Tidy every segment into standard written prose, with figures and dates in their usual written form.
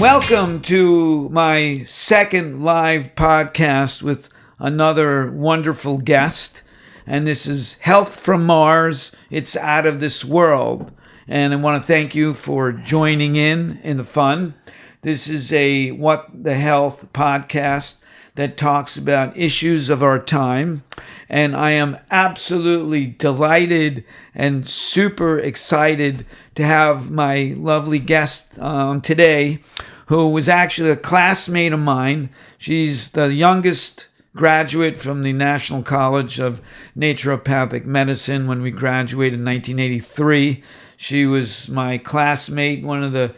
Welcome to my second live podcast with another wonderful guest. And this is Health from Mars. It's out of this world. And I want to thank you for joining in the fun. This is a What the Health podcast that talks about issues of our time. And I am absolutely delighted and super excited to have my lovely guest today, who was actually a classmate of mine. She's the youngest graduate from the National College of Naturopathic Medicine when we graduated in 1983. She was my classmate, one of the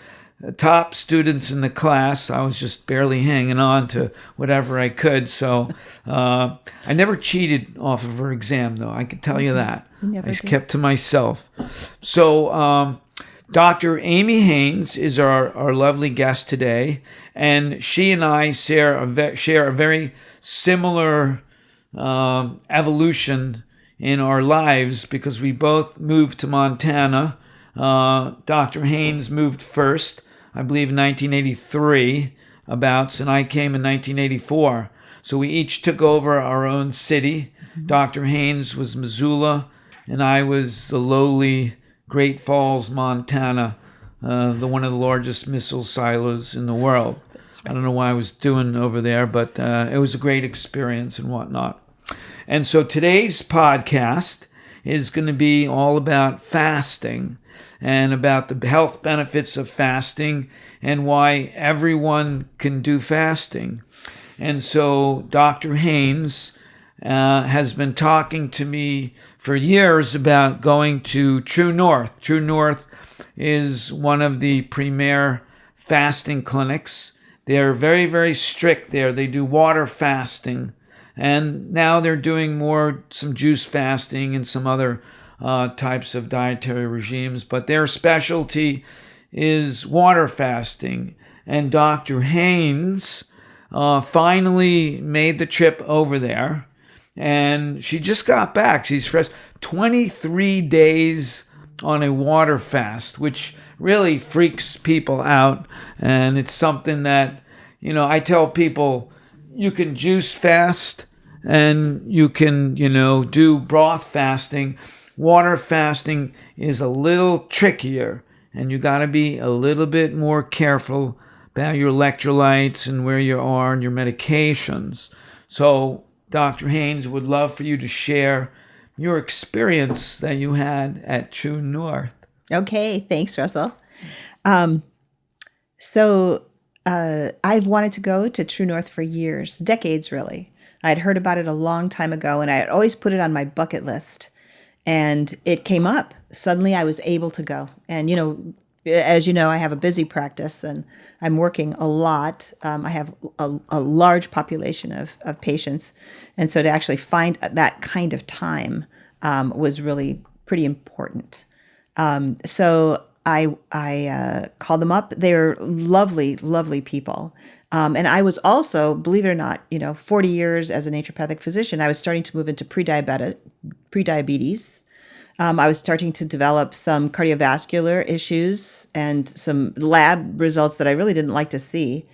top students in the class. I was just barely hanging on to whatever I could. So I never cheated off of her exam, though. I can tell you that. I just kept to myself. So Dr. Amy Haynes is our lovely guest today, and she and I share a very similar evolution in our lives because we both moved to Montana. Dr. Haynes moved first, I believe in 1983, and I came in 1984. So we each took over our own city. Mm-hmm. Dr. Haynes was Missoula, and I was the lowly Great Falls, Montana, one of the largest missile silos in the world. Right. I don't know what I was doing over there, but it was a great experience and whatnot. And so today's podcast is going to be all about fasting and about the health benefits of fasting and why everyone can do fasting. And so Dr. Haynes has been talking to me for years about going to True North. True North is one of the premier fasting clinics. They're very, very strict there. They do water fasting. And now they're doing some juice fasting and some other types of dietary regimes. But their specialty is water fasting. And Dr. Haynes finally made the trip over there. And she just got back. She's fresh. 23 days on a water fast, which really freaks people out. And it's something that, I tell people, you can juice fast and you can, do broth fasting. Water fasting is a little trickier, and you got to be a little bit more careful about your electrolytes and where you are and your medications. So Dr. Haynes would love for you to share your experience that you had at True North. Okay, thanks, Russell. I've wanted to go to True North for years, decades really. I'd heard about it a long time ago, and I had always put it on my bucket list. And it came up. Suddenly I was able to go. And, as you know, I have a busy practice and I'm working a lot. I have a large population of patients. And so to actually find that kind of time was really pretty important. So I called them up. They're lovely, lovely people. And I was also, believe it or not, 40 years as a naturopathic physician, I was starting to move into prediabetes. I was starting to develop some cardiovascular issues and some lab results that I really didn't like to see.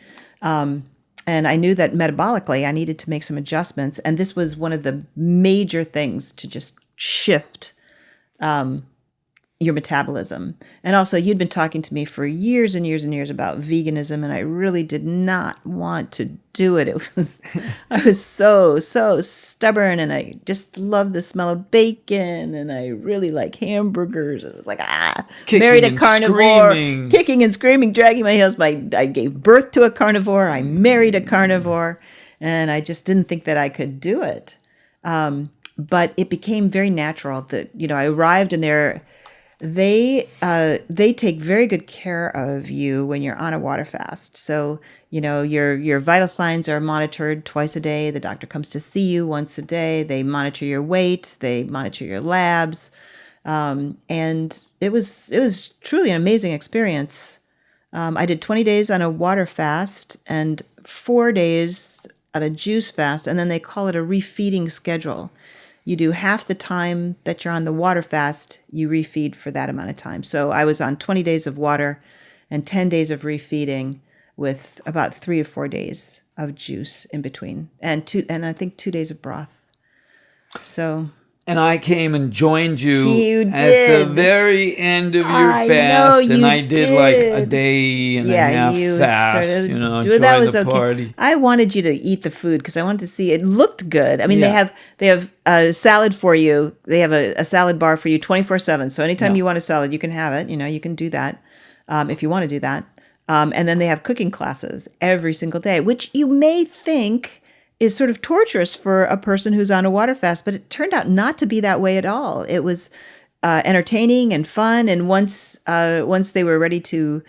And I knew that metabolically I needed to make some adjustments. And this was one of the major things to just shift your metabolism. And also, you'd been talking to me for years and years and years about veganism, and I really did not want to do it. I was so stubborn, and I just loved the smell of bacon, and I really like hamburgers. It was like, married a carnivore, kicking and screaming, dragging my heels. I gave birth to a carnivore. I married a carnivore, and I just didn't think that I could do it. But it became very natural that, I arrived in there. They take very good care of you when you're on a water fast. So, your vital signs are monitored twice a day. The doctor comes to see you once a day. They monitor your weight. They monitor your labs. And it was truly an amazing experience. I did 20 days on a water fast and 4 days on a juice fast. And then they call it a refeeding schedule. You do half the time that you're on the water fast, you refeed for that amount of time. So I was on 20 days of water and 10 days of refeeding with about 3 or 4 days of juice in between, and I think 2 days of broth. So. And I came and joined you You at the did. very end of your I know fast, and you I did like a did. day and a Yeah, half you fast, sort of. enjoy That was the okay. party. I wanted you to eat the food because I wanted to see it looked good. I mean, Yeah. they have a salad for you. They have a salad bar for you 24/7. So anytime Yeah. you want a salad, you can have it. You can do that if you want to do that. And then they have cooking classes every single day, which you may think is sort of torturous for a person who's on a water fast, but it turned out not to be that way at all. It was entertaining and fun. And once they were ready to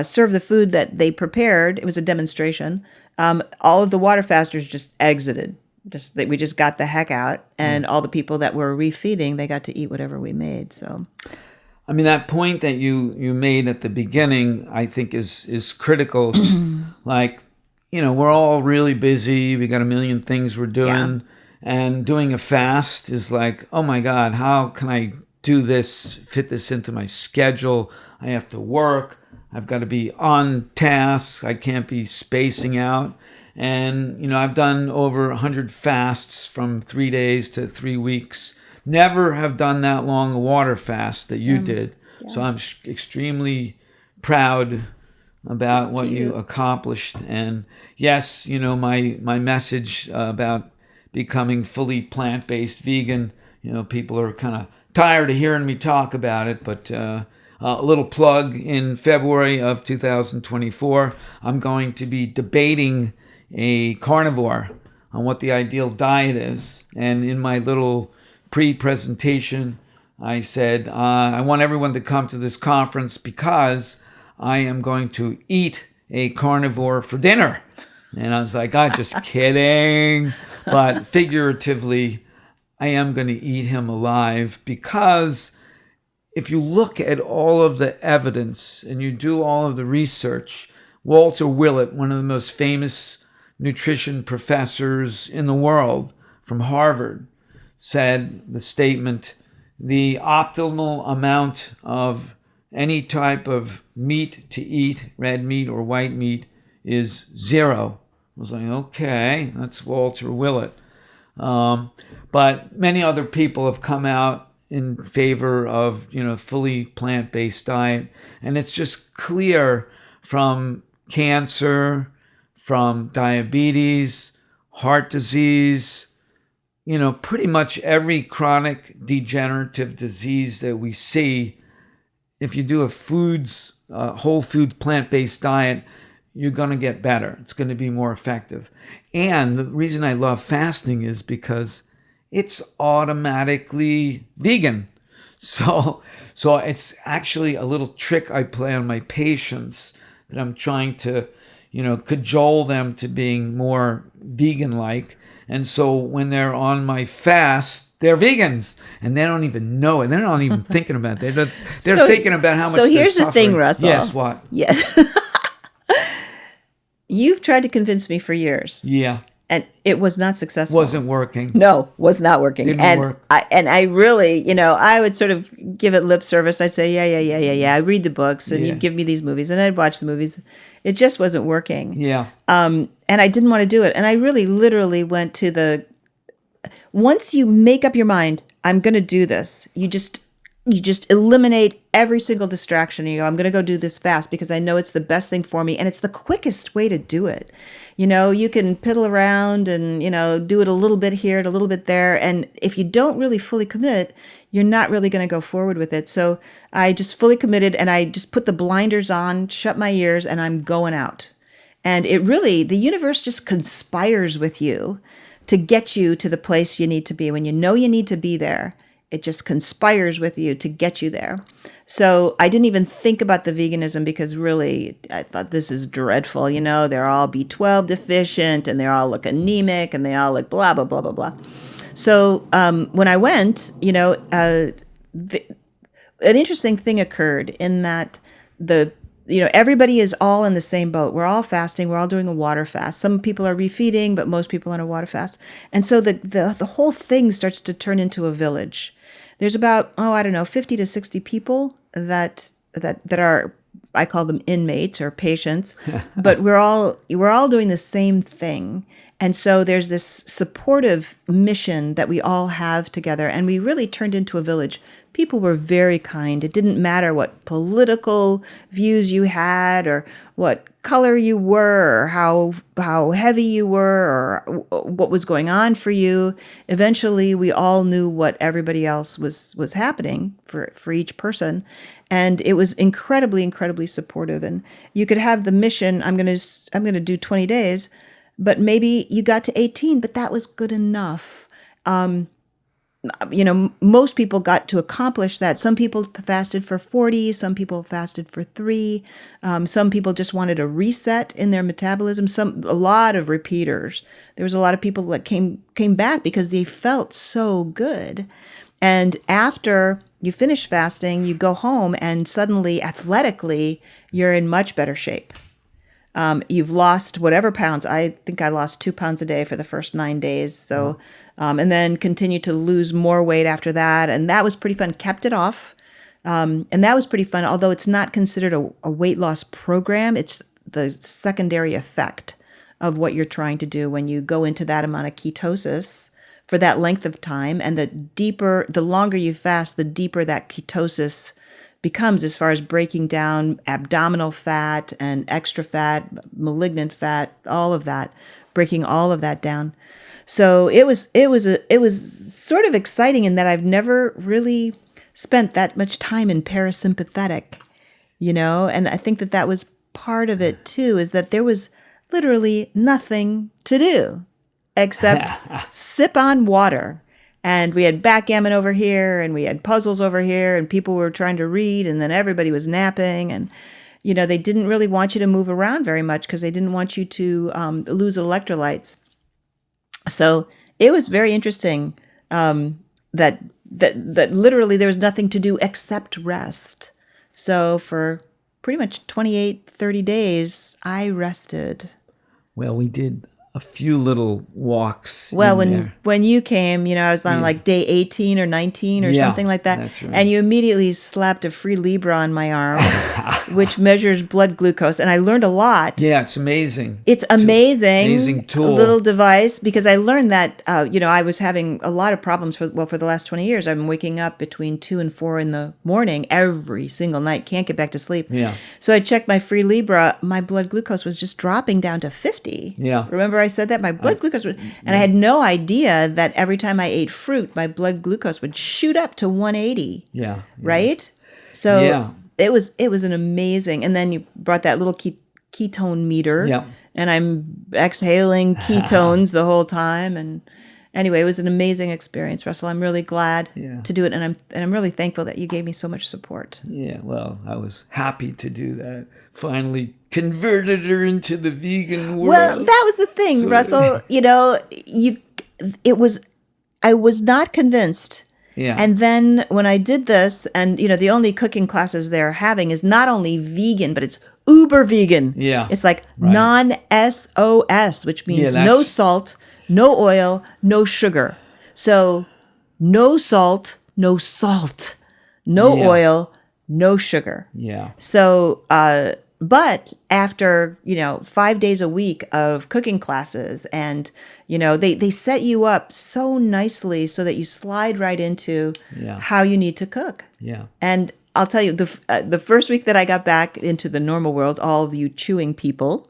serve the food that they prepared, it was a demonstration. All of the water fasters just exited. We just got the heck out, and all the people that were refeeding, they got to eat whatever we made. So, I mean, that point that you made at the beginning, I think is critical. It's like, we're all really busy. We got a million things we're doing. And doing a fast is like, oh my God, how can I do this, fit this into my schedule? I have to work. I've got to be on task. I can't be spacing out. And, I've done over 100 fasts from 3 days to 3 weeks. Never have done that long a water fast that you did. yeah. So I'm extremely proud about what you you. accomplished. And yes, my message about becoming fully plant-based vegan, people are kind of tired of hearing me talk about it, but a little plug: in February of 2024, I'm going to be debating a carnivore on what the ideal diet is. And in my little pre-presentation, I said, I want everyone to come to this conference because I am going to eat a carnivore for dinner. And I was like, just kidding. But figuratively, I am going to eat him alive, because if you look at all of the evidence and you do all of the research, Walter Willett, one of the most famous nutrition professors in the world from Harvard, said the statement, the optimal amount of any type of meat to eat, red meat or white meat, is 0. I was like, okay, that's Walter Willett. But many other people have come out in favor of, fully plant-based diet. And it's just clear from cancer, from diabetes, heart disease, pretty much every chronic degenerative disease that we see. If you do a whole food plant-based diet, you're going to get better. It's going to be more effective. And the reason I love fasting is because it's automatically vegan. So it's actually a little trick I play on my patients, that I'm trying to, cajole them to being more vegan-like. And so when they're on my fast, they're vegans, and they don't even know it. They're not even thinking about it. They're thinking about how much. So here's they're the thing, suffering. Russell. Yes, what? Yeah. You've tried to convince me for years. Yeah. And it was not successful. Wasn't working. No, was not working. Didn't work. I really, I would sort of give it lip service. I'd say, yeah. I read the books, and you'd give me these movies, and I'd watch the movies. It just wasn't working. Yeah. And I didn't want to do it. And I really literally went to once you make up your mind, I'm going to do this, you just eliminate every single distraction. You go, I'm going to go do this fast because I know it's the best thing for me, and it's the quickest way to do it. You can piddle around and, do it a little bit here and a little bit there. And if you don't really fully commit, you're not really going to go forward with it. So I just fully committed, and I just put the blinders on, shut my ears, and I'm going out. And the universe just conspires with you to get you to the place you need to be. When you know you need to be there, it just conspires with you to get you there. So I didn't even think about the veganism, because really I thought, this is dreadful. They're all B12 deficient, and they all look anemic, and they all look blah, blah, blah, blah, blah. So when I went, an interesting thing occurred in that everybody is all in the same boat. We're all fasting. We're all doing a water fast. Some people are refeeding, but most people are on a water fast. And so the whole thing starts to turn into a village. There's about, 50 to 60 people that are I call them inmates or patients, but we're all doing the same thing. And so there's this supportive mission that we all have together, and we really turned into a village. People were very kind. It didn't matter what political views you had or what color you were or how heavy you were or what was going on for you. Eventually, we all knew what everybody else was happening for each person. And it was incredibly, incredibly supportive. And you could have the mission, I'm going to do 20 days, but maybe you got to 18, but that was good enough. Most people got to accomplish that. Some people fasted for 40, some people fasted for 3. Some people just wanted a reset in their metabolism. A lot of repeaters. There was a lot of people that came back because they felt so good. And after you finish fasting, you go home and suddenly, athletically, you're in much better shape. You've lost whatever pounds. I think I lost 2 pounds a day for the first 9 days. So, and then continued to lose more weight after that. And that was pretty fun. Kept it off. And that was pretty fun. Although it's not considered a weight loss program. It's the secondary effect of what you're trying to do when you go into that amount of ketosis for that length of time. And the longer you fast, the deeper that ketosis becomes as far as breaking down abdominal fat and extra fat, malignant fat, all of that, breaking all of that down. So it was sort of exciting in that I've never really spent that much time in parasympathetic, and I think that was part of it too, is that there was literally nothing to do except sip on water. And we had backgammon over here, and we had puzzles over here, and people were trying to read, and then everybody was napping. And, they didn't really want you to move around very much because they didn't want you to lose electrolytes. So it was very interesting that literally there was nothing to do except rest. So for pretty much 28, 30 days, I rested. Well, we did a few little walks. Well, when you came, I was on like day 18 or 19 or something like that. That's right. And you immediately slapped a free Libra on my arm, which measures blood glucose. And I learned a lot. Yeah, it's amazing. It's amazing. Amazing tool. A little device, because I learned that, I was having a lot of problems for the last 20 years. I'm waking up between 2 and 4 in the morning every single night. Can't get back to sleep. Yeah. So I checked my free Libra. My blood glucose was just dropping down to 50. Yeah. Remember I said that? My blood glucose was, and I had no idea that every time I ate fruit, my blood glucose would shoot up to 180. Yeah. Right? So it was an amazing, and then you brought that little ketone meter. Yeah. And I'm exhaling ketones the whole time. And anyway, it was an amazing experience, Russell. I'm really glad to do it, and I'm really thankful that you gave me so much support. Yeah, well, I was happy to do that. Finally converted her into the vegan world. Well, that was the thing, Russell. I was not convinced. Yeah. And then when I did this, and the only cooking classes they're having is not only vegan, but it's uber vegan. Yeah. It's like non-SOS, which means no salt, no oil, no sugar. So no salt, no oil, no sugar. Yeah. So, but after, 5 days a week of cooking classes, and, they set you up so nicely so that you slide right into how you need to cook. Yeah. And I'll tell you, the first week that I got back into the normal world, all of you chewing people,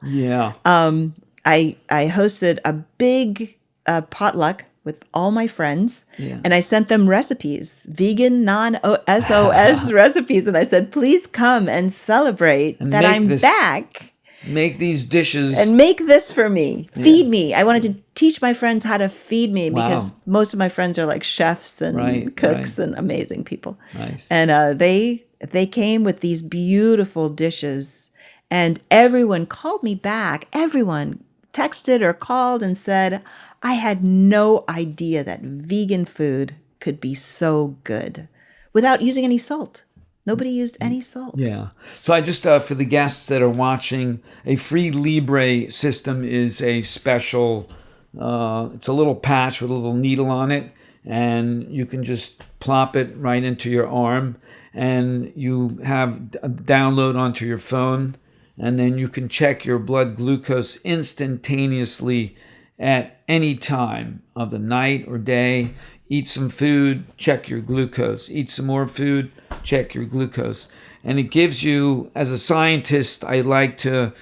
I hosted a big potluck with all my friends, and I sent them recipes, vegan, non-SOS recipes, and I said, please come and celebrate that I'm back. Make these dishes. And make this for me. Feed me. I wanted to teach my friends how to feed me, because most of my friends are like chefs and cooks and amazing people. Nice. And they came with these beautiful dishes, and everyone called me back. Everyone texted or called and said, I had no idea that vegan food could be so good without using any salt. Nobody used any salt. Yeah. So I just, for the guests that are watching, a free Libre system is a special, it's a little patch with a little needle on it, and you can just plop it right into your arm. and you have a download onto your phone, and then you can check your blood glucose instantaneously at any time of the night or day. Eat some food, check your glucose. Eat some more food, check your glucose. And it gives you, as a scientist, I like to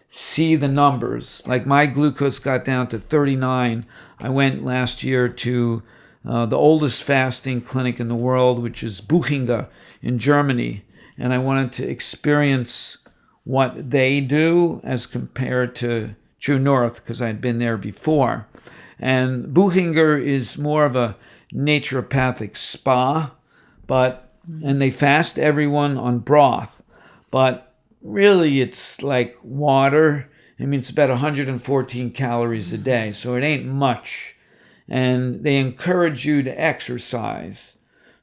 see the numbers. Like my glucose got down to 39. I went last year to the oldest fasting clinic in the world, which is Buchinger in Germany. And I wanted to experience what they do as compared to True North, because I'd been there before. And Buchinger is more of a naturopathic spa, and they fast everyone on broth, but really it's like water. I mean, it's about 114 calories a day, so it ain't much. And they encourage you to exercise,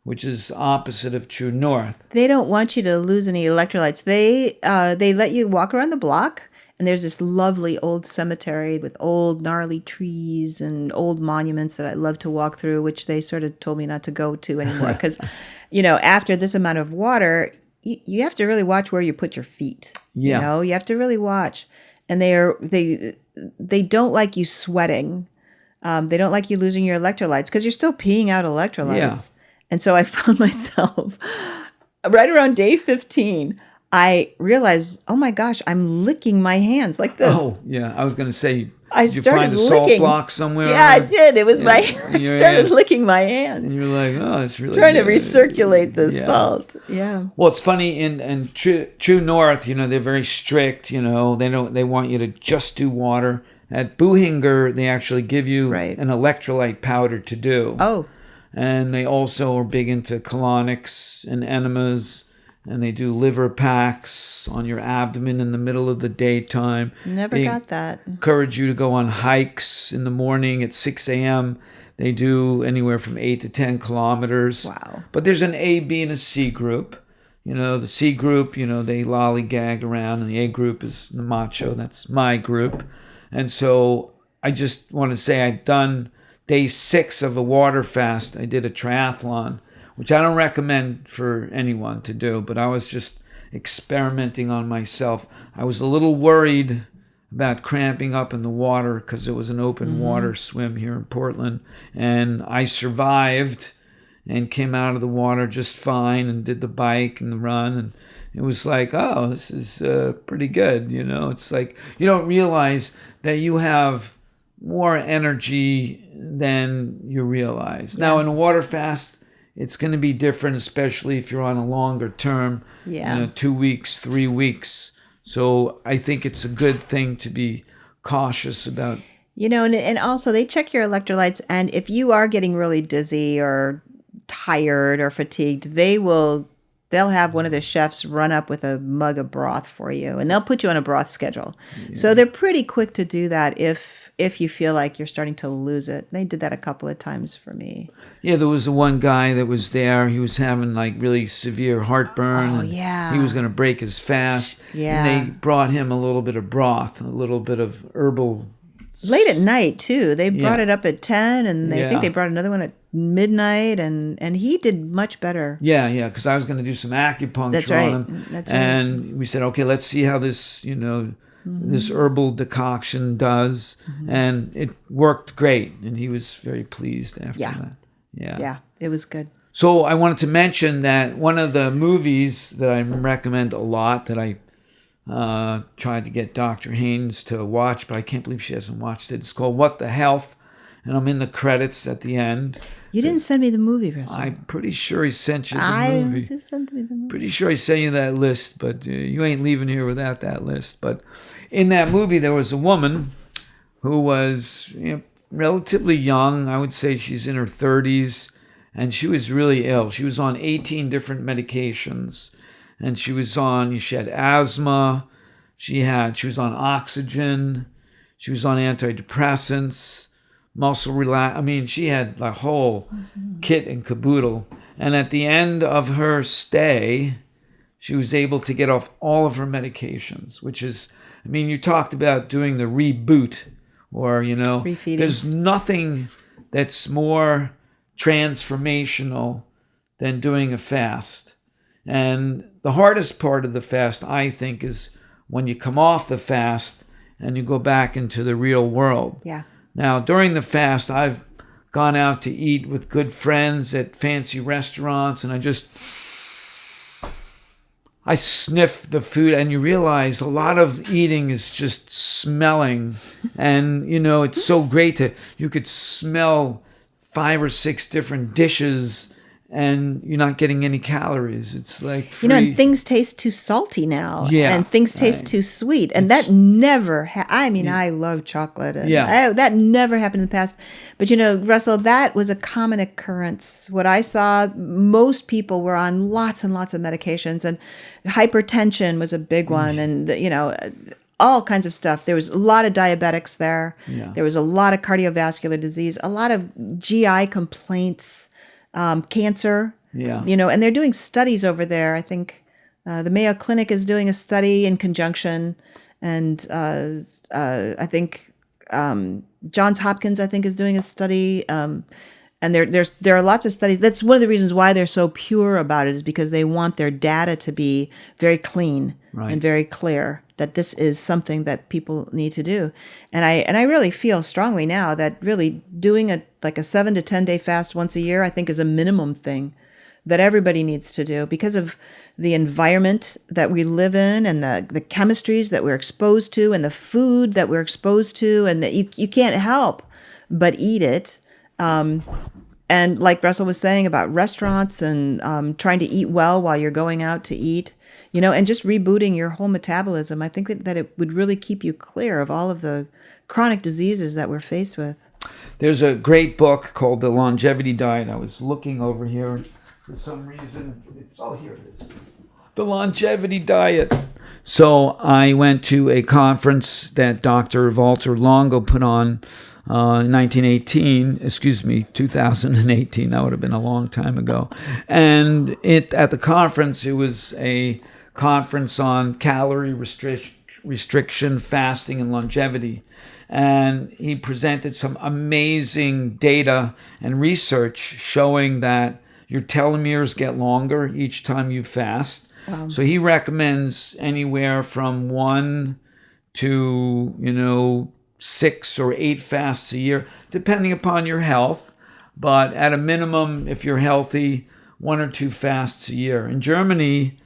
which is opposite of True North. They don't want you to lose any electrolytes. They let you walk around the block, and there's this lovely old cemetery with old gnarly trees and old monuments that I love to walk through, which they sort of told me not to go to anymore because, after this amount of water, you have to really watch where you put your feet. Yeah. You have to really watch, and they don't like you sweating. They don't like you losing your electrolytes because you're still peeing out electrolytes. Yeah. And so I found myself right around day 15. I realized, oh my gosh, I'm licking my hands like this. Oh, yeah. I was going to say, I did you started find a licking. salt block somewhere? Yeah, I did. It was my I Your started hand. licking my hands. And you're like, oh, it's really Trying to good. recirculate the Yeah. salt. Yeah. Well, it's funny in True North, they're very strict. They want you to just do water. At Buchinger, they actually give you Right. an electrolyte powder to do. Oh, And they also are big into colonics and enemas, and they do liver packs on your abdomen in the middle of the daytime. never They got that. encourage you to go on hikes in the morning at 6 a.m. They do anywhere from 8 to 10 kilometers. Wow. But there's an A, B, and a C group. The C group, they lollygag around, and the A group is the macho. That's my group. And so I just want to say I've done day 6 of a water fast. I did a triathlon, which I don't recommend for anyone to do, but I was just experimenting on myself. I was a little worried about cramping up in the water because it was an open water swim here in Portland, and I survived and came out of the water just fine and did the bike and the run, and it was like, oh, this is pretty good. It's like you don't realize that you have more energy than you realize. Yeah. Now in a water fast, it's going to be different, especially if you're on a longer term, Yeah. 2 weeks, 3 weeks. So I think it's a good thing to be cautious about. And also they check your electrolytes, and if you are getting really dizzy or tired or fatigued, they'll have one of the chefs run up with a mug of broth for you, and they'll put you on a broth schedule. Yeah. So they're pretty quick to do that if you feel like you're starting to lose it. They did that a couple of times for me. Yeah, there was the one guy that was there. He was having like really severe heartburn. Oh, yeah. He was going to break his fast. Yeah. And they brought him a little bit of broth, a little bit of herbal. Late at night, too. They brought Yeah. it up at 10, and I Yeah. think they brought another one at midnight, and he did much better. Yeah, because I was going to do some acupuncture That's right. on him. That's right. And we said, okay, let's see how this, this herbal decoction does. And it worked great. And he was very pleased after Yeah. that. Yeah. Yeah, it was good. So I wanted to mention that one of the movies that I recommend a lot that I tried to get Dr. Haynes to watch, but I can't believe she hasn't watched it. It's called What the Health, and I'm in the credits at the end. You didn't send me the movie, Russell. I'm pretty sure he sent you the movie. Just sent me the movie. Pretty sure he sent you that list, but you ain't leaving here without that list. But in that movie, there was a woman who was relatively young. I would say she's in her 30s, and she was really ill. She was on 18 different medications, and she had asthma, she was on oxygen, she was on antidepressants, muscle relax. I mean, she had the whole kit and caboodle. And at the end of her stay, she was able to get off all of her medications, which is, you talked about doing the reboot or, Refeeding. There's nothing that's more transformational than doing a fast. And the hardest part of the fast, I think, is when you come off the fast and you go back into the real world. Yeah. Now, during the fast, I've gone out to eat with good friends at fancy restaurants, and I sniff the food, and you realize a lot of eating is just smelling. And, it's so great you could smell 5 or 6 different dishes and you're not getting any calories. It's like free. And things taste too salty now. Yeah. And things taste too sweet. And that never, I love chocolate. And that never happened in the past. But, Russell, that was a common occurrence. What I saw, most people were on lots and lots of medications. And hypertension was a big one. And, all kinds of stuff. There was a lot of diabetics there. Yeah. There was a lot of cardiovascular disease, a lot of GI complaints. Cancer, and they're doing studies over there. I think the Mayo Clinic is doing a study in conjunction, and I think Johns Hopkins, I think, is doing a study. And there are lots of studies. That's one of the reasons why they're so pure about it, is because they want their data to be very clean and very clear, that this is something that people need to do. And I really feel strongly now that really doing a 7 to 10 day fast once a year, I think, is a minimum thing that everybody needs to do, because of the environment that we live in, and the chemistries that we're exposed to, and the food that we're exposed to, and that you can't help but eat it. And like Russell was saying about restaurants and trying to eat well while you're going out to eat, and just rebooting your whole metabolism, I think that it would really keep you clear of all of the chronic diseases that we're faced with. There's a great book called The Longevity Diet. I was looking over here for some reason. Here it is. The Longevity Diet. So I went to a conference that Dr. Walter Longo put on in 2018, that would have been a long time ago. And at the conference, it was a conference on calorie restriction, fasting, and longevity. And he presented some amazing data and research showing that your telomeres get longer each time you fast. Wow. So he recommends anywhere from 1 to, 6 or 8 fasts a year, depending upon your health. But at a minimum, if you're healthy, 1 or 2 fasts a year. In Germany,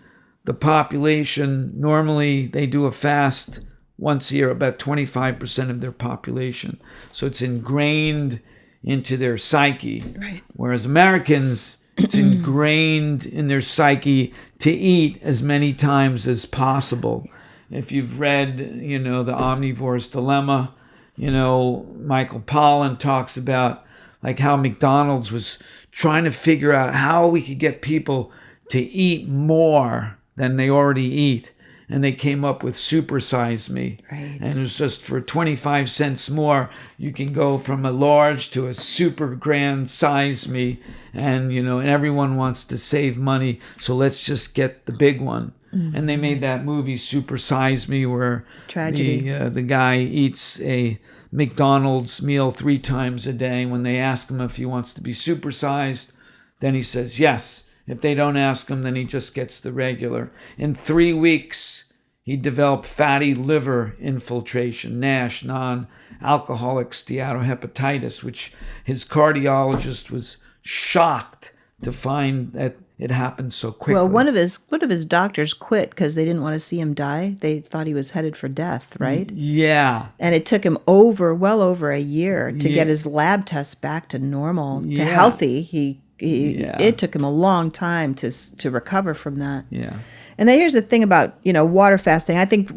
the population, normally they do a fast once a year, about 25% of their population. So it's ingrained into their psyche. Right. Whereas Americans, it's ingrained in their psyche to eat as many times as possible. If you've read, the Omnivore's Dilemma, Michael Pollan talks about like how McDonald's was trying to figure out how we could get people to eat more than they already eat. And they came up with Super Size Me. Right. And it was just for 25 cents more, you can go from a large to a super grand size me. And, and everyone wants to save money. So let's just get the big one. Mm-hmm. And they made that movie Super Size Me, where the guy eats a McDonald's meal 3 times a day. When they ask him if he wants to be supersized, then he says yes. If they don't ask him, then he just gets the regular. In 3 weeks, he developed fatty liver infiltration, NASH, non-alcoholic steatohepatitis, which his cardiologist was shocked to find that it happened so quickly. Well, one of his doctors quit because they didn't want to see him die. They thought he was headed for death, right? Yeah. And it took him well over a year to get his lab tests back to normal, to healthy. It took him a long time to recover from that. Yeah. And then here's the thing about, water fasting. I think,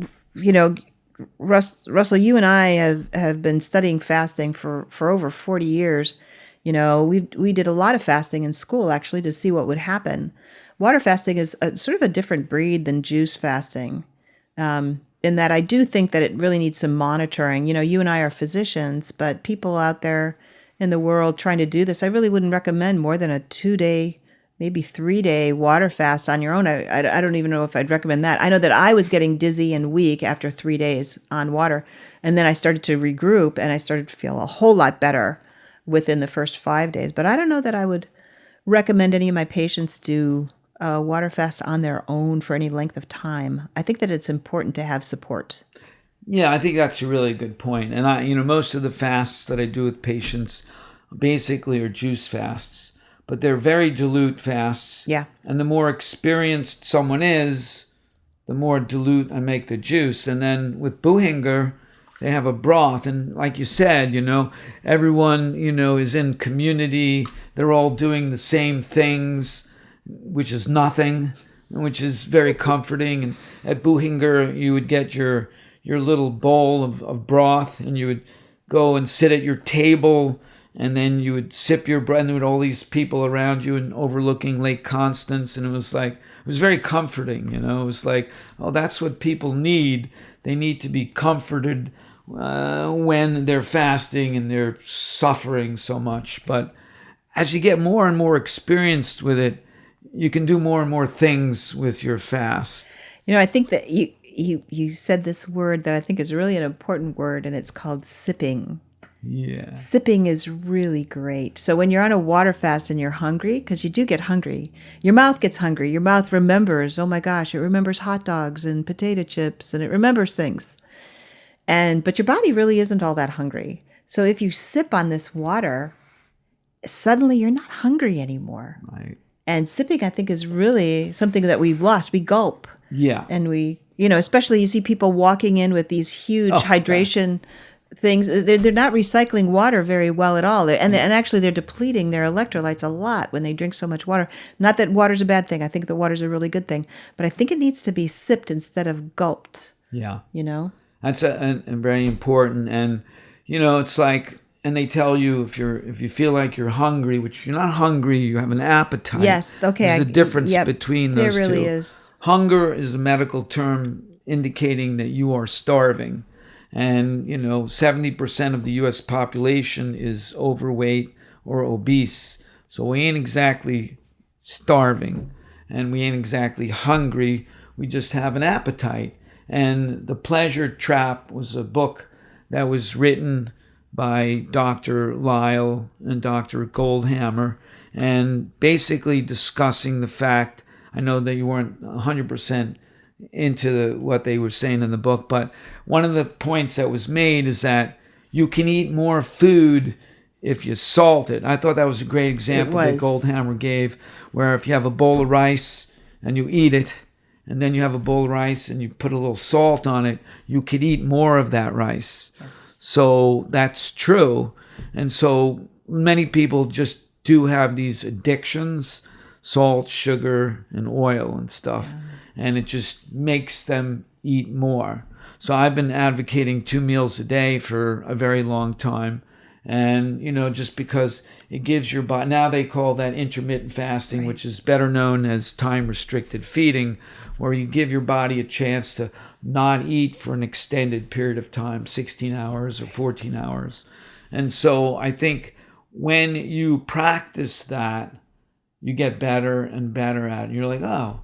Russell, you and I have been studying fasting for over 40 years. We did a lot of fasting in school, actually, to see what would happen. Water fasting is sort of a different breed than juice fasting, in that I do think that it really needs some monitoring. You and I are physicians, but people out there in the world trying to do this, I really wouldn't recommend more than a 2-day, maybe 3-day water fast on your own. I don't even know if I'd recommend that. I know that I was getting dizzy and weak after 3 days on water, and then I started to regroup, and I started to feel a whole lot better within the first 5 days. But I don't know that I would recommend any of my patients do a water fast on their own for any length of time. I think that it's important to have support. Yeah, I think that's a really good point. And most of the fasts that I do with patients basically are juice fasts, but they're very dilute fasts. Yeah. And the more experienced someone is, the more dilute I make the juice. And then with Buhinger, they have a broth. And like you said, everyone, is in community. They're all doing the same things, which is nothing, which is very comforting. And at Buhinger, you would get your little bowl of broth, and you would go and sit at your table, and then you would sip your bread, and there were all these people around you and overlooking Lake Constance, and it was very comforting. It was like, oh, that's what people need. They need to be comforted when they're fasting and they're suffering so much. But as you get more and more experienced with it, you can do more and more things with your fast. I think that you said this word that I think is really an important word, and it's called sipping. Yeah. Sipping is really great. So when you're on a water fast and you're hungry, because you do get hungry, your mouth gets hungry. Your mouth remembers, oh my gosh, it remembers hot dogs and potato chips, and it remembers things. But your body really isn't all that hungry. So if you sip on this water, suddenly you're not hungry anymore. Right. And sipping, I think, is really something that we've lost. We gulp. Yeah. And we, especially you see people walking in with these huge hydration things. They're not recycling water very well at all. And actually they're depleting their electrolytes a lot when they drink so much water. Not that water's a bad thing. I think that water's a really good thing. But I think it needs to be sipped instead of gulped. Yeah. That's a very important. And, it's like, and they tell you if you feel like you're hungry, which you're not hungry, you have an appetite. Yes, okay. There's a difference between those two. There really is. Hunger is a medical term indicating that you are starving. And, 70% of the U.S. population is overweight or obese. So we ain't exactly starving, and we ain't exactly hungry. We just have an appetite. And The Pleasure Trap was a book that was written by Dr. Lyle and Dr. Goldhammer, and basically discussing the fact, I know that you weren't 100% into what they were saying in the book, but one of the points that was made is that you can eat more food if you salt it. I thought that was a great example that Goldhammer gave, where if you have a bowl of rice and you eat it, and then you have a bowl of rice and you put a little salt on it, you could eat more of that rice. Yes. So that's true. And so many people just do have these addictions, salt, sugar, and oil and stuff. Yeah. And it just makes them eat more. So I've been advocating 2 meals a day for a very long time. And, just because it gives your body, now they call that intermittent fasting, right, which is better known as time-restricted feeding, where you give your body a chance to not eat for an extended period of time, 16 hours or 14 hours. And so I think when you practice that, you get better and better at it. You're like, oh,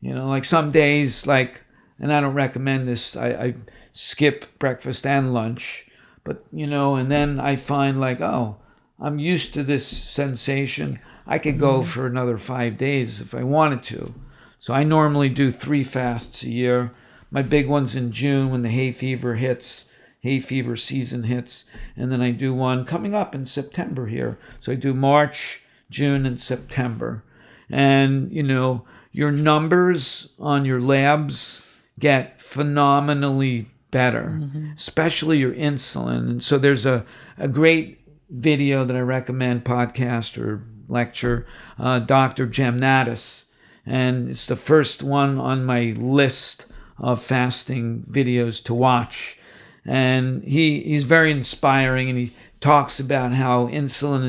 like some days, and I don't recommend this, I skip breakfast and lunch. But, and then I find oh, I'm used to this sensation. I could go for another 5 days if I wanted to. So I normally do 3 fasts a year. My big one's in June when the hay fever season hits. And then I do one coming up in September here. So I do March, June, and September. And, your numbers on your labs get phenomenally better, especially your insulin. And so there's a great video that I recommend, podcast or lecture, Dr. Jamnatis. And it's the first one on my list of fasting videos to watch. And he's very inspiring, and he talks about how insulin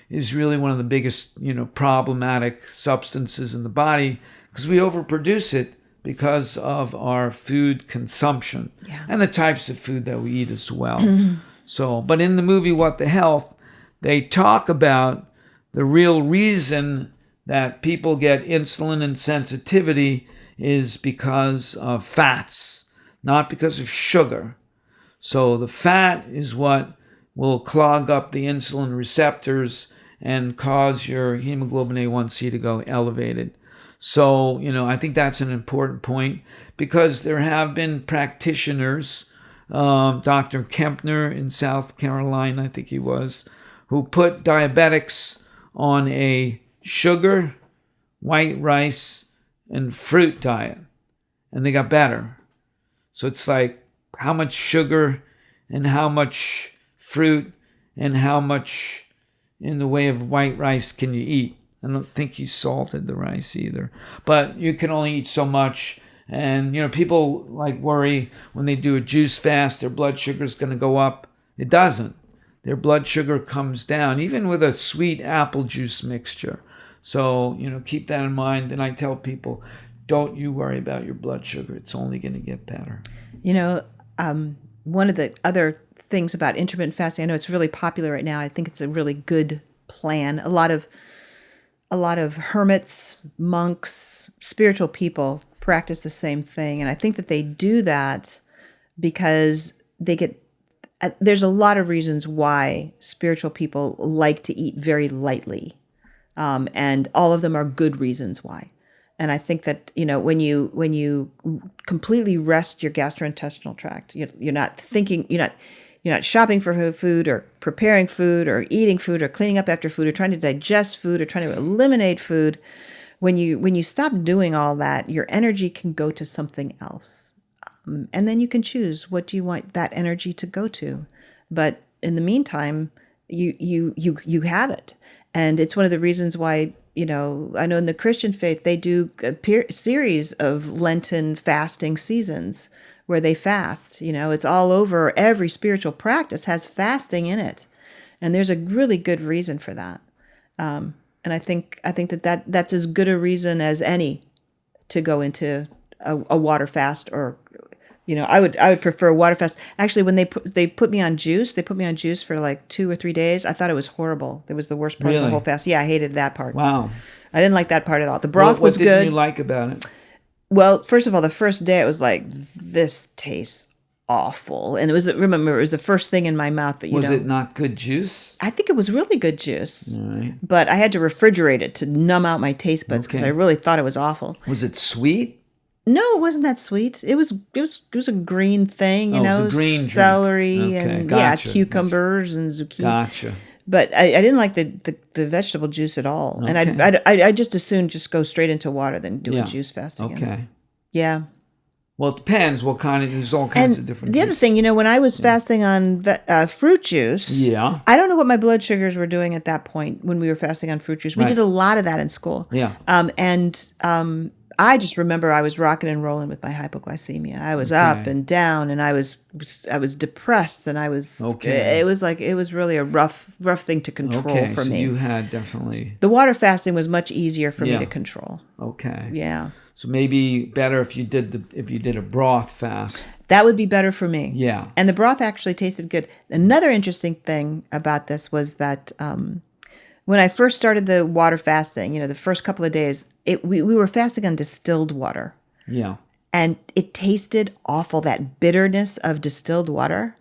is really one of the biggest, problematic substances in the body, because we overproduce it because of our food consumption and the types of food that we eat as well. So, but in the movie What the Health, they talk about the real reason that people get insulin insensitivity is because of fats, not because of sugar. So the fat is what will clog up the insulin receptors and cause your hemoglobin A1C to go elevated. So, I think that's an important point because there have been practitioners, Dr. Kempner in South Carolina, I think he was, who put diabetics on a sugar, white rice, and fruit diet, and they got better. So it's like how much sugar and how much fruit and how much in the way of white rice can you eat. I don't think he salted the rice either, but you can only eat so much. And people like worry when they do a juice fast, their blood sugar is going to go up. It doesn't. Their blood sugar comes down, even with a sweet apple juice mixture. So keep that in mind. And I tell people, don't you worry about your blood sugar. It's only going to get better. One of the other things about intermittent fasting, I know it's really popular right now. I think it's a really good plan. A lot of hermits, monks, spiritual people practice the same thing. And I think that they do that because there's a lot of reasons why spiritual people like to eat very lightly. And all of them are good reasons why. And I think that, when you completely rest your gastrointestinal tract, you're not thinking, you're not shopping for food or preparing food or eating food or cleaning up after food or trying to digest food or trying to eliminate food. When you stop doing all that, your energy can go to something else. And then you can choose what do you want that energy to go to. But in the meantime, you have it. And it's one of the reasons why, I know in the Christian faith, they do a series of Lenten fasting seasons where they fast. It's all over. Every spiritual practice has fasting in it. And there's a really good reason for that. And I think that's as good a reason as any to go into a water fast or, I would prefer a water fast. Actually, when they put me on juice for like 2 or 3 days. I thought it was horrible. It was the worst part of the whole fast. Yeah, I hated that part. Wow. I didn't like that part at all. The broth was good. What didn't you like about it? Well, first of all, the first day it was like, this tastes awful. And it was the first thing in my mouth that Was it not good juice? I think it was really good juice. All right. But I had to refrigerate it to numb out my taste buds because I really thought it was awful. Was it sweet? No, it wasn't that sweet. It was a green thing, it was a green celery and gotcha. Cucumbers and zucchini. Gotcha. But I didn't like the vegetable juice at all. Okay. And I just assumed just go straight into water than do a juice fast again. Okay. Yeah. Well, it depends what kind of, there's all kinds of different The other thing, when I was fasting on fruit juice, I don't know what my blood sugars were doing at that point when we were fasting on fruit juice. We did a lot of that in school. Yeah. I just remember I was rocking and rolling with my hypoglycemia. I was up and down, and I was depressed, and I was. It was really a rough thing to control for me. You had definitely the water fasting was much easier for me to control. Okay. Yeah. So maybe better if you did a broth fast. That would be better for me. Yeah. And the broth actually tasted good. Another interesting thing about this was that when I first started the water fasting, the first couple of days, we were fasting on distilled water. Yeah. And it tasted awful, that bitterness of distilled water.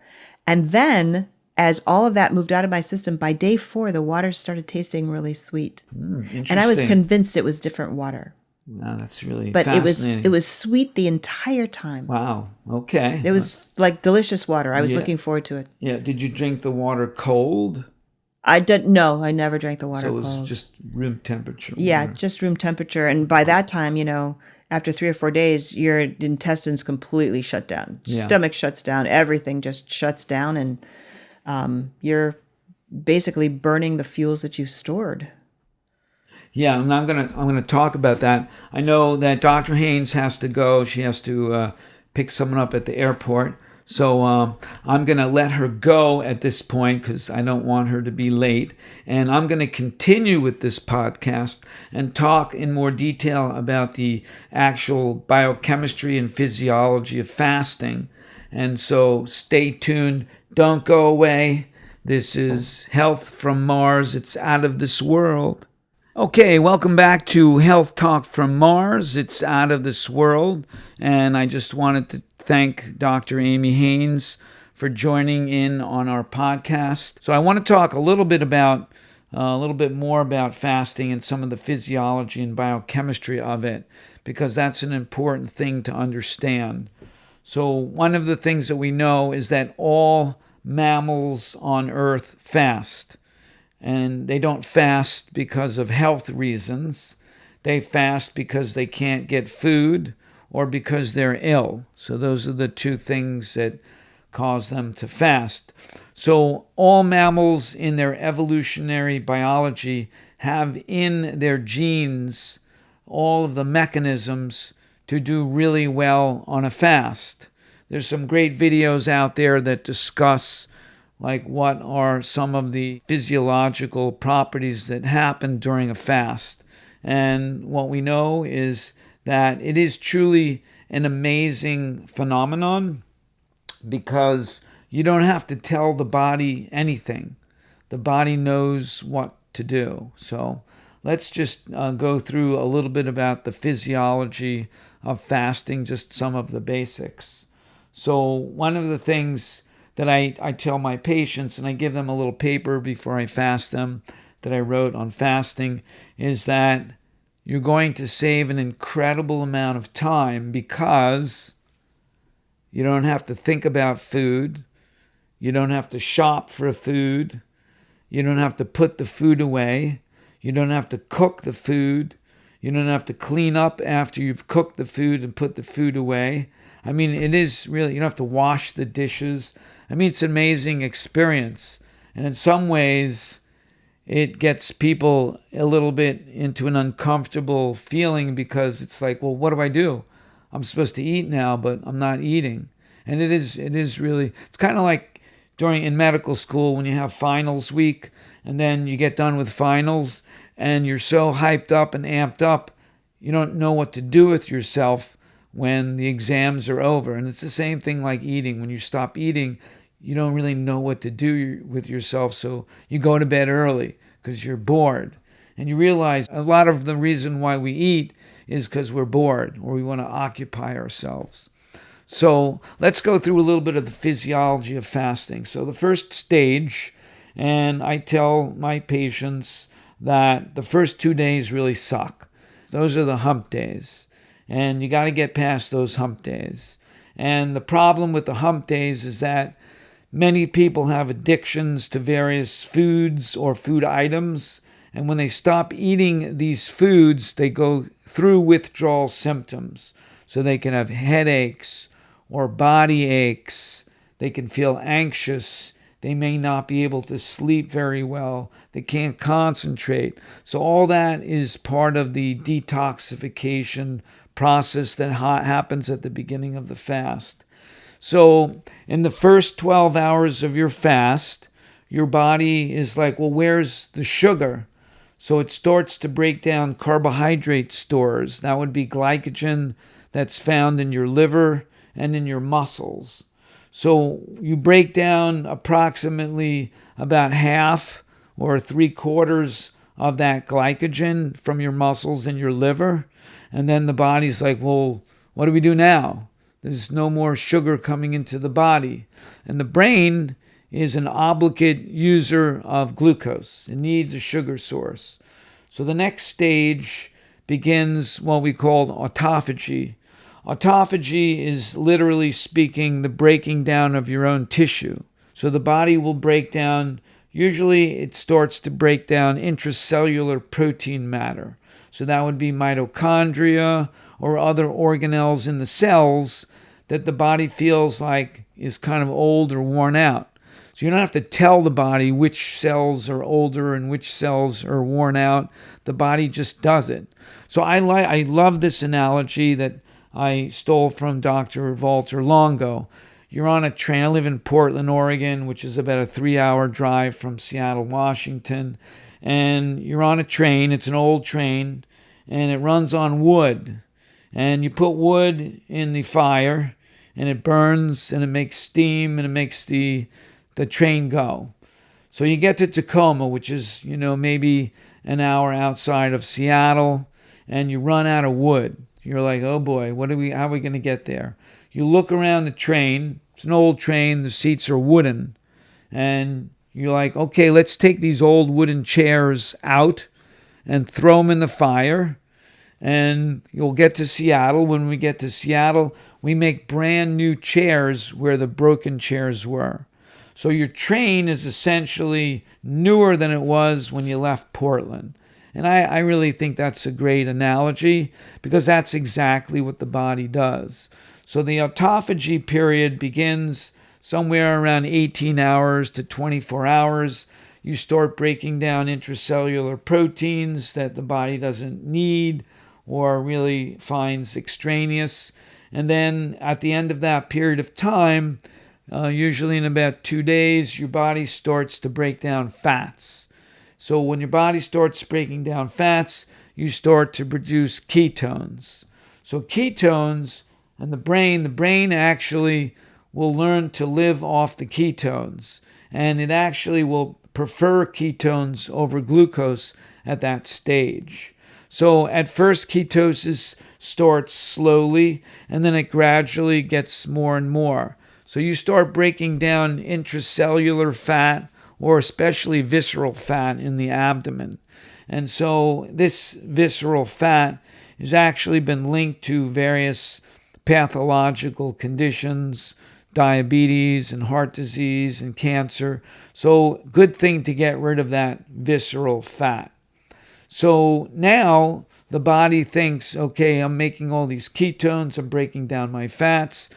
And then as all of that moved out of my system, by day 4, the water started tasting really sweet. Interesting. And I was convinced it was different water. Wow, that's really but fascinating. it was sweet the entire time. Wow. Okay. It was like delicious water. I was looking forward to it. Yeah. Did you drink the water cold? No, I never drank the water cold. So it was just room temperature. Yeah, just room temperature. And by that time, after 3 or 4 days, your intestines completely shut down. Yeah. Stomach shuts down. Everything just shuts down. And you're basically burning the fuels that you've stored. Yeah, and I'm gonna talk about that. I know that Dr. Haynes has to go. She has to pick someone up at the airport. So I'm going to let her go at this point because I don't want her to be late. And I'm going to continue with this podcast and talk in more detail about the actual biochemistry and physiology of fasting. And so stay tuned. Don't go away. This is Health from Marz. It's out of this world. Okay, welcome back to Health Talk from Marz. It's out of this world. And I just wanted to thank Dr. Amy Haynes for joining in on our podcast. So I want to talk a little bit about a little bit more about fasting and some of the physiology and biochemistry of it, because that's an important thing to understand. So one of the things that we know is that all mammals on Earth fast. And they don't fast because of health reasons. They fast because they can't get food or because they're ill. So those are the two things that cause them to fast. So all mammals in their evolutionary biology have in their genes all of the mechanisms to do really well on a fast. There's some great videos out there that discuss like what are some of the physiological properties that happen during a fast. And what we know is that it is truly an amazing phenomenon because you don't have to tell the body anything. The body knows what to do. So let's just go through a little bit about the physiology of fasting, just some of the basics. So one of the things that I tell my patients, and I give them a little paper before I fast them that I wrote on fasting, is that you're going to save an incredible amount of time because you don't have to think about food. You don't have to shop for food. You don't have to put the food away. You don't have to cook the food. You don't have to clean up after you've cooked the food and put the food away. I mean, it is really, you don't have to wash the dishes. I mean, it's an amazing experience. And in some ways, it gets people a little bit into an uncomfortable feeling because it's like, well, what do I do? I'm supposed to eat now, but I'm not eating. And it is really, it's kind of like in medical school when you have finals week and then you get done with finals and you're so hyped up and amped up, you don't know what to do with yourself when the exams are over. And it's the same thing like eating. When you stop eating, you don't really know what to do with yourself. So you go to bed early because you're bored. And you realize a lot of the reason why we eat is because we're bored or we want to occupy ourselves. So let's go through a little bit of the physiology of fasting. So the first stage, and I tell my patients that the first 2 days really suck. Those are the hump days. And you got to get past those hump days. And the problem with the hump days is that many people have addictions to various foods or food items. And when they stop eating these foods, they go through withdrawal symptoms. So they can have headaches or body aches. They can feel anxious. They may not be able to sleep very well. They can't concentrate. So all that is part of the detoxification process that happens at the beginning of the fast. So in the first 12 hours of your fast, your body is like, well, where's the sugar? So it starts to break down carbohydrate stores. That would be glycogen that's found in your liver and in your muscles. So you break down approximately about half or 3/4 of that glycogen from your muscles and your liver. And then the body's like, well, what do we do now? There's no more sugar coming into the body. And the brain is an obligate user of glucose. It needs a sugar source. So the next stage begins what we call autophagy. Autophagy is literally speaking the breaking down of your own tissue. So the body will break down, usually it starts to break down intracellular protein matter. So that would be mitochondria or other organelles in the cells that the body feels like is kind of old or worn out. So you don't have to tell the body which cells are older and which cells are worn out. The body just does it. So I love this analogy that I stole from Dr. Walter Longo. You're on a train. I live in Portland, Oregon, which is about a 3-hour drive from Seattle, Washington. And you're on a train. It's an old train, and it runs on wood. And you put wood in the fire, and it burns, and it makes steam, and it makes the train go. So you get to Tacoma, which is, maybe an hour outside of Seattle, and you run out of wood. You're like, oh boy, how are we going to get there? You look around the train. It's an old train. The seats are wooden. And you're like, okay, let's take these old wooden chairs out and throw them in the fire. And you'll get to Seattle. When we get to Seattle, we make brand new chairs where the broken chairs were. So your train is essentially newer than it was when you left Portland. And I really think that's a great analogy because that's exactly what the body does. So the autophagy period begins somewhere around 18 hours to 24 hours. You start breaking down intracellular proteins that the body doesn't need or really finds extraneous. And then at the end of that period of time, usually in about 2 days, your body starts to break down fats. So when your body starts breaking down fats, you start to produce ketones. So ketones and the brain actually will learn to live off the ketones. And it actually will prefer ketones over glucose at that stage. So at first, ketosis starts slowly, and then it gradually gets more and more. So you start breaking down intracellular fat, or especially visceral fat in the abdomen. And so this visceral fat has actually been linked to various pathological conditions, diabetes and heart disease and cancer. So good thing to get rid of that visceral fat. So now the body thinks, okay, I'm making all these ketones, I'm breaking down my fats.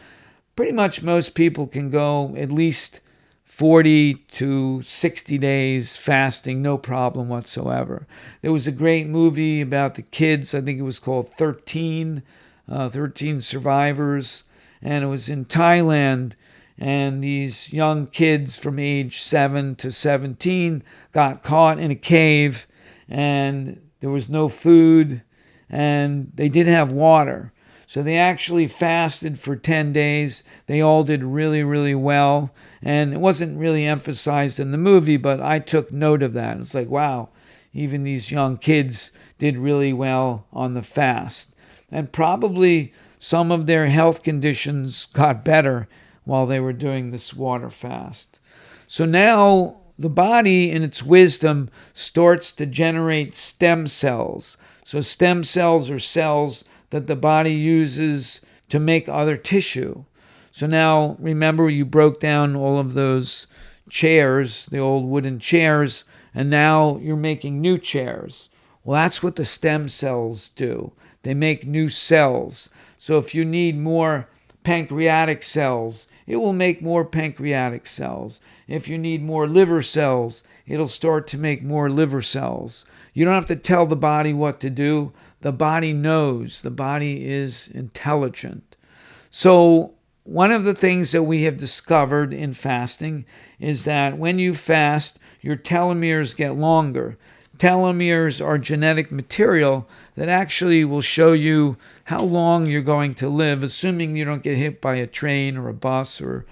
Pretty much most people can go at least 40 to 60 days fasting, no problem whatsoever. There was a great movie about the kids, I think it was called 13 Survivors, and it was in Thailand, and these young kids from age 7 to 17 got caught in a cave, and there was no food, and they didn't have water. So they actually fasted for 10 days. They all did really, really well. And it wasn't really emphasized in the movie, but I took note of that. It's like, wow, even these young kids did really well on the fast. And probably some of their health conditions got better while they were doing this water fast. So now the body, in its wisdom, starts to generate stem cells. So stem cells are cells that the body uses to make other tissue. So now, remember, you broke down all of those chairs, the old wooden chairs, and now you're making new chairs. Well, that's what the stem cells do. They make new cells. So if you need more pancreatic cells, it will make more pancreatic cells. If you need more liver cells, it'll start to make more liver cells. You don't have to tell the body what to do. The body knows. The body is intelligent. So one of the things that we have discovered in fasting is that when you fast, your telomeres get longer. Telomeres are genetic material that actually will show you how long you're going to live, assuming you don't get hit by a train or a bus or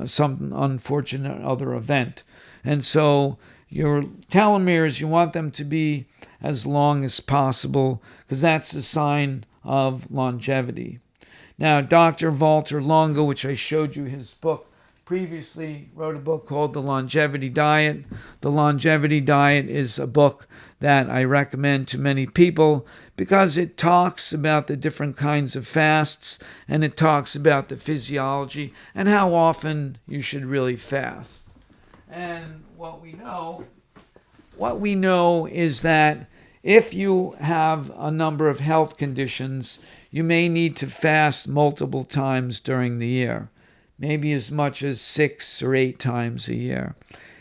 some unfortunate other event. And so your telomeres, you want them to be as long as possible because that's a sign of longevity. Now, Dr. Walter Longo, which I showed you his book previously, wrote a book called The Longevity Diet. The Longevity Diet is a book that I recommend to many people because it talks about the different kinds of fasts and it talks about the physiology and how often you should really fast. And what we know is that if you have a number of health conditions, you may need to fast multiple times during the year, maybe as much as 6 or 8 times a year.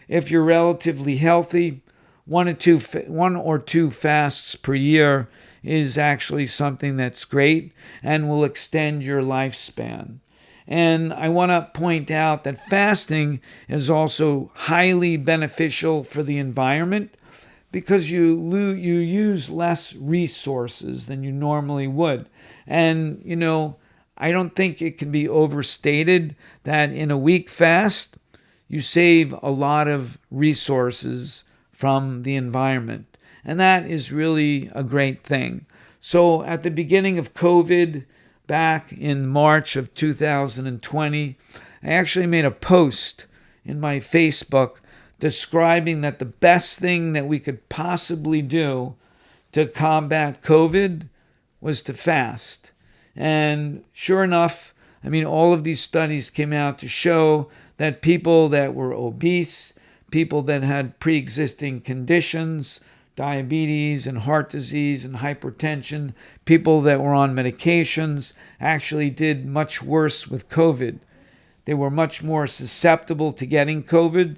If you're relatively healthy, one or two fasts per year is actually something that's great and will extend your lifespan. And I want to point out that fasting is also highly beneficial for the environment because you use less resources than you normally would. And, I don't think it can be overstated that in a week fast, you save a lot of resources from the environment. And that is really a great thing. So at the beginning of COVID, back in March of 2020, I actually made a post in my Facebook describing that the best thing that we could possibly do to combat COVID was to fast. And sure enough, I mean, all of these studies came out to show that people that were obese, people that had pre-existing conditions, diabetes and heart disease and hypertension, people that were on medications actually did much worse with COVID. They were much more susceptible to getting COVID.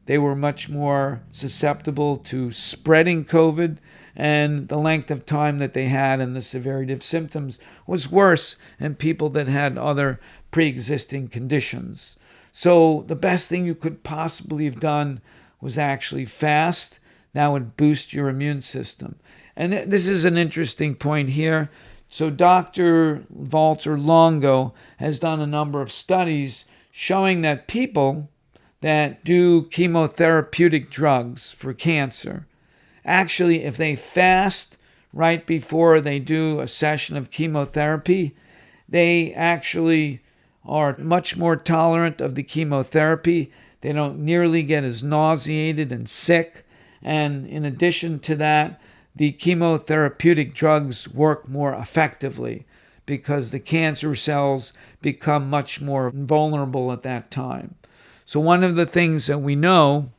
They were much more susceptible to spreading COVID, and the length of time that they had and the severity of symptoms was worse in people that had other pre-existing conditions. So the best thing you could possibly have done was actually fast. That would boost your immune system. And this is an interesting point here. So Dr. Walter Longo has done a number of studies showing that people that do chemotherapeutic drugs for cancer, actually, if they fast right before they do a session of chemotherapy, they actually are much more tolerant of the chemotherapy. They don't nearly get as nauseated and sick. And in addition to that, the chemotherapeutic drugs work more effectively because the cancer cells become much more vulnerable at that time. So one of the things that we know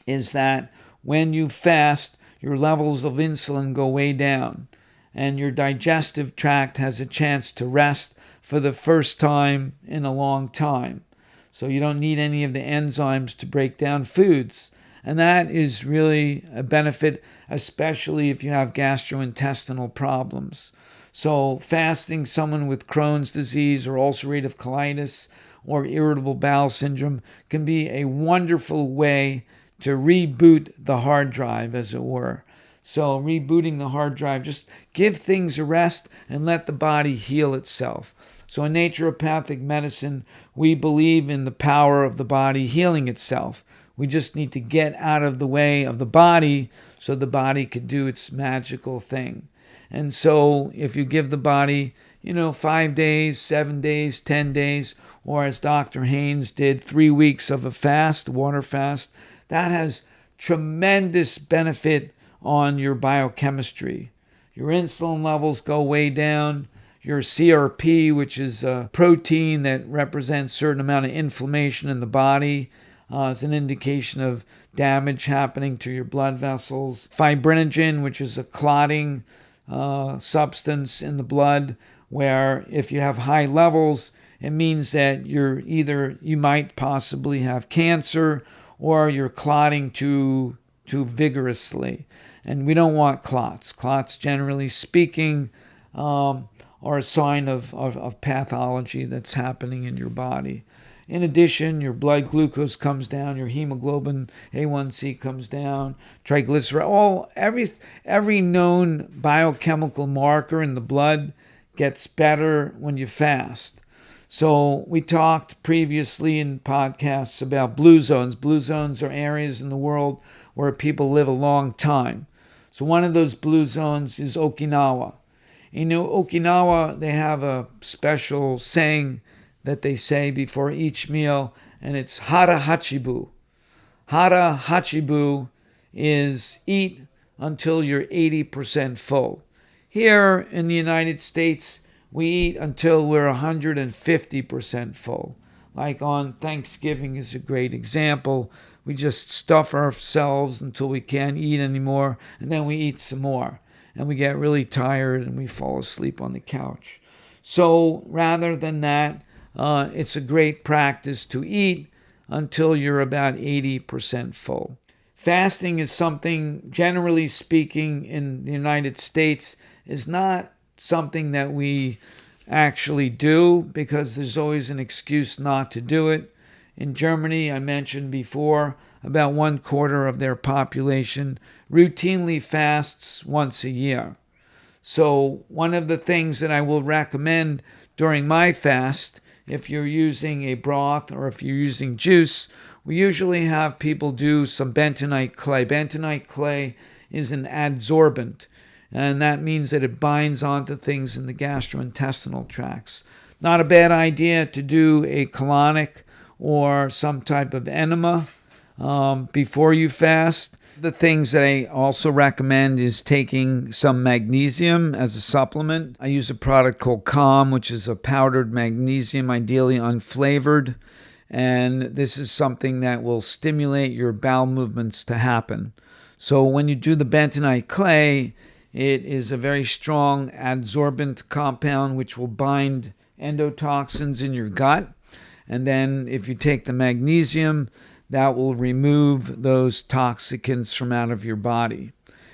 is that when you fast, your levels of insulin go way down, and your digestive tract has a chance to rest for the first time in a long time. So you don't need any of the enzymes to break down foods. And that is really a benefit, especially if you have gastrointestinal problems. So fasting someone with Crohn's disease or ulcerative colitis or irritable bowel syndrome can be a wonderful way to reboot the hard drive, as it were. So rebooting the hard drive, just give things a rest and let the body heal itself. So in naturopathic medicine, we believe in the power of the body healing itself. We just need to get out of the way of the body so the body could do its magical thing. And so if you give the body, 5 days, 7 days, 10 days, or as Dr. Haynes did, 3 weeks of a fast, water fast, that has tremendous benefit on your biochemistry. Your insulin levels go way down. Your CRP, which is a protein that represents a certain amount of inflammation in the body, is an indication of damage happening to your blood vessels. Fibrinogen, which is a clotting substance in the blood, where if you have high levels, it means that you might possibly have cancer or you're clotting too vigorously. And we don't want clots. Clots, generally speaking, are a sign of pathology that's happening in your body. In addition, your blood glucose comes down, your hemoglobin A1C comes down, triglyceride, every known biochemical marker in the blood gets better when you fast. So we talked previously in podcasts about blue zones. Blue zones are areas in the world where people live a long time. So one of those blue zones is Okinawa. Okinawa, they have a special saying that they say before each meal, and it's hara hachibu. Hara hachibu is eat until you're 80% full. Here in the United States, we eat until we're 150% full. Like on Thanksgiving is a great example. We just stuff ourselves until we can't eat anymore, and then we eat some more. And we get really tired and we fall asleep on the couch. So rather than that, it's a great practice to eat until you're about 80% full. Fasting is something, generally speaking, in the United States, is not something that we actually do because there's always an excuse not to do it. In Germany, I mentioned before, about 1/4 of their population routinely fasts once a year. So one of the things that I will recommend during my fast, if you're using a broth or if you're using juice, we usually have people do some bentonite clay. Bentonite clay is an adsorbent, and that means that it binds onto things in the gastrointestinal tracts. Not a bad idea to do a colonic or some type of enema. before you fast. The things that I also recommend is taking some magnesium as a supplement. I use a product called Calm, which is a powdered magnesium, ideally unflavored. And this is something that will stimulate your bowel movements to happen. So when you do the bentonite clay, it is a very strong adsorbent compound which will bind endotoxins in your gut. And then if you take the magnesium, that will remove those toxicants from out of your body.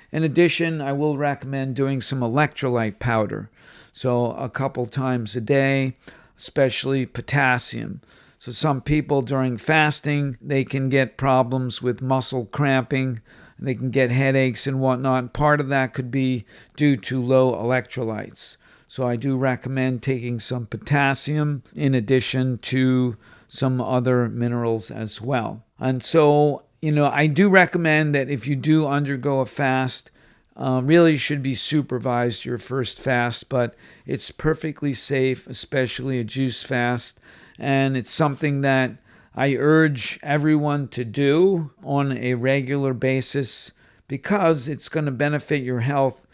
In addition, I will recommend doing some electrolyte powder. So a couple times a day, especially potassium. So some people during fasting, they can get problems with muscle cramping. They can get headaches and whatnot. Part of that could be due to low electrolytes. So I do recommend taking some potassium in addition to some other minerals as well. And so, I do recommend that if you do undergo a fast, really should be supervised your first fast, but it's perfectly safe, especially a juice fast. And it's something that I urge everyone to do on a regular basis because it's going to benefit your health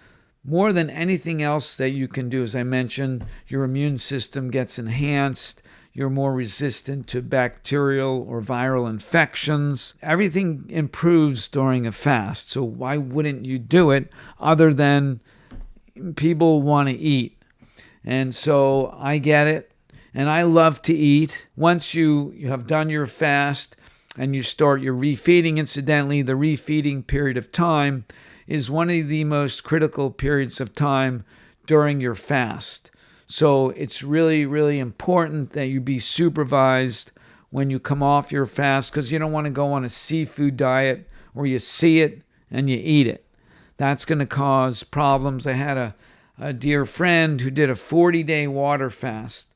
more than anything else that you can do. As I mentioned, your immune system gets enhanced. You're more resistant to bacterial or viral infections. Everything improves during a fast. So why wouldn't you do it other than people want to eat? And so I get it. And I love to eat. Once you have done your fast and you start your refeeding, incidentally, the refeeding period of time is one of the most critical periods of time during your fast. So it's really, really important that you be supervised when you come off your fast because you don't want to go on a seafood diet where you see it and you eat it. That's going to cause problems. I had a dear friend who did a 40-day water fast.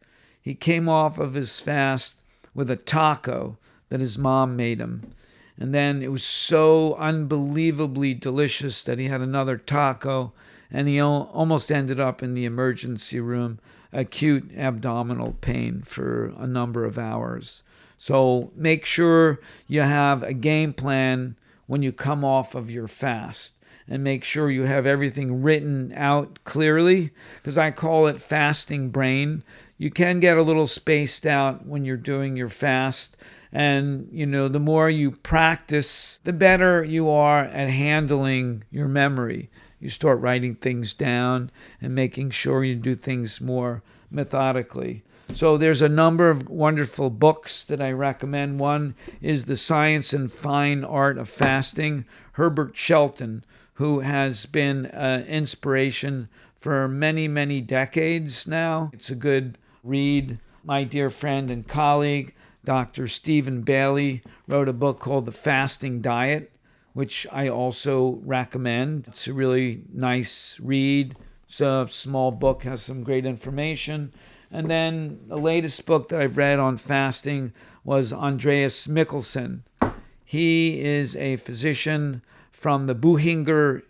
He came off of his fast with a taco that his mom made him. And then it was so unbelievably delicious that he had another taco and he almost ended up in the emergency room, acute abdominal pain for a number of hours. So make sure you have a game plan when you come off of your fast and make sure you have everything written out clearly because I call it fasting brain. You can get a little spaced out when you're doing your fast. And, the more you practice, the better you are at handling your memory. You start writing things down and making sure you do things more methodically. So there's a number of wonderful books that I recommend. One is The Science and Fine Art of Fasting, Herbert Shelton, who has been an inspiration for many, many decades now. It's a good read. My dear friend and colleague, Dr. Stephen Bailey, wrote a book called The Fasting Diet, which I also recommend. It's a really nice read. It's a small book, has some great information. And then the latest book that I've read on fasting was Andreas Mikkelsen. He is a physician from the Buchinger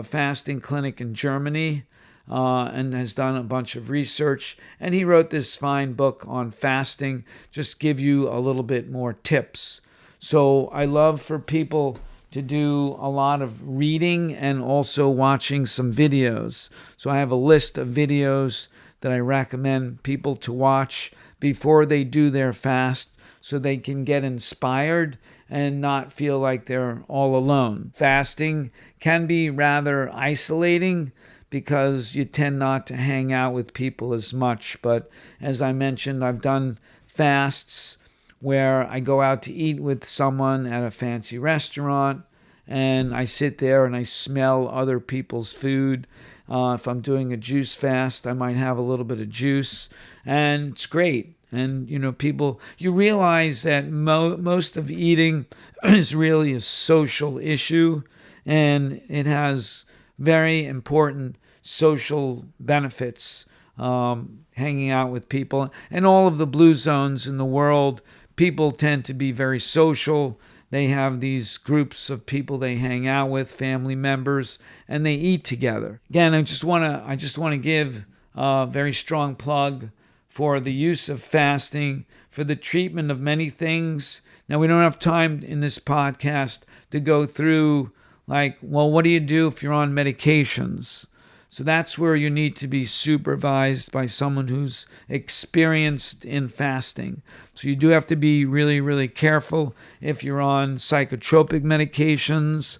Fasting Clinic in Germany. And has done a bunch of research. And he wrote this fine book on fasting, just give you a little bit more tips. So I love for people to do a lot of reading and also watching some videos. So I have a list of videos that I recommend people to watch before they do their fast so they can get inspired and not feel like they're all alone. Fasting can be rather isolating because you tend not to hang out with people as much. But as I mentioned, I've done fasts where I go out to eat with someone at a fancy restaurant and I sit there and I smell other people's food. If I'm doing a juice fast, I might have a little bit of juice and it's great. And, people, you realize that most of eating is really a social issue and it has very important social benefits, hanging out with people. And all of the blue zones in the world, people tend to be very social. They have these groups of people they hang out with, family members, and they eat together. Again, I just want to give a very strong plug for the use of fasting for the treatment of many things. Now, we don't have time in this podcast to go through, like, well, what do you do if you're on medications? So that's where you need to be supervised by someone who's experienced in fasting. So you do have to be really, really careful if you're on psychotropic medications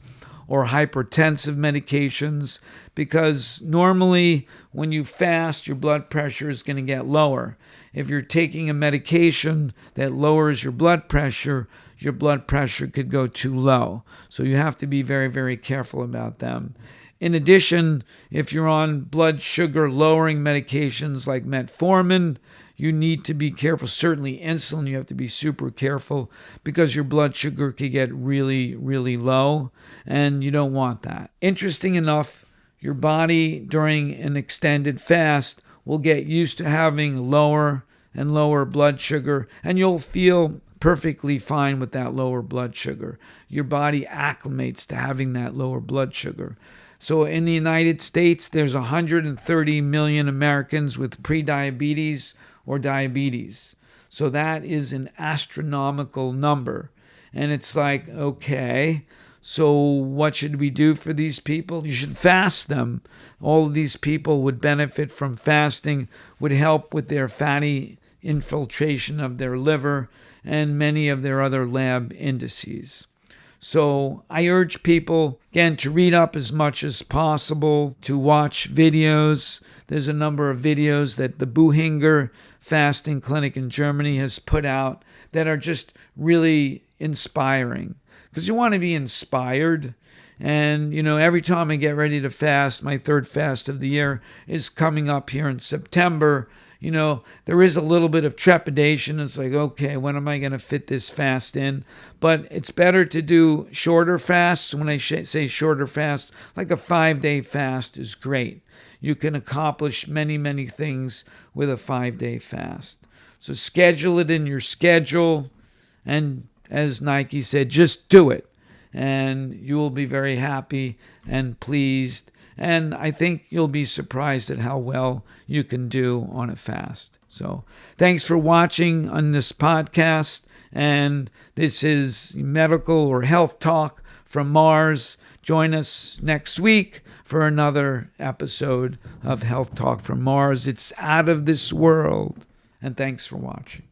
or hypertensive medications, because normally when you fast, your blood pressure is going to get lower. If you're taking a medication that lowers your blood pressure could go too low. So you have to be very, very careful about them. In addition, if you're on blood sugar lowering medications like metformin, you need to be careful. Certainly insulin, you have to be super careful because your blood sugar could get really, really low, and you don't want that. Interesting enough, your body during an extended fast will get used to having lower and lower blood sugar, and you'll feel perfectly fine with that lower blood sugar. Your body acclimates to having that lower blood sugar. So in the United States, there's 130 million Americans with prediabetes or diabetes. So that is an astronomical number. And it's like, okay, so what should we do for these people? You should fast them. All of these people would benefit from fasting, would help with their fatty infiltration of their liver and many of their other lab indices. So I urge people, again, to read up as much as possible, to watch videos. There's a number of videos that the Buchinger Fasting Clinic in Germany has put out that are just really inspiring, because you want to be inspired. And, every time I get ready to fast, my third fast of the year is coming up here in September. There is a little bit of trepidation. It's like, okay, when am I going to fit this fast in? But it's better to do shorter fasts. When I say shorter fasts, like a 5-day fast is great. You can accomplish many, many things with a 5-day fast. So schedule it in your schedule. And as Nike said, just do it. And you will be very happy and pleased. And I think you'll be surprised at how well you can do on a fast. So thanks for watching on this podcast. And this is medical or health talk from Marz. Join us next week for another episode of Health Talk from Marz. It's out of this world. And thanks for watching.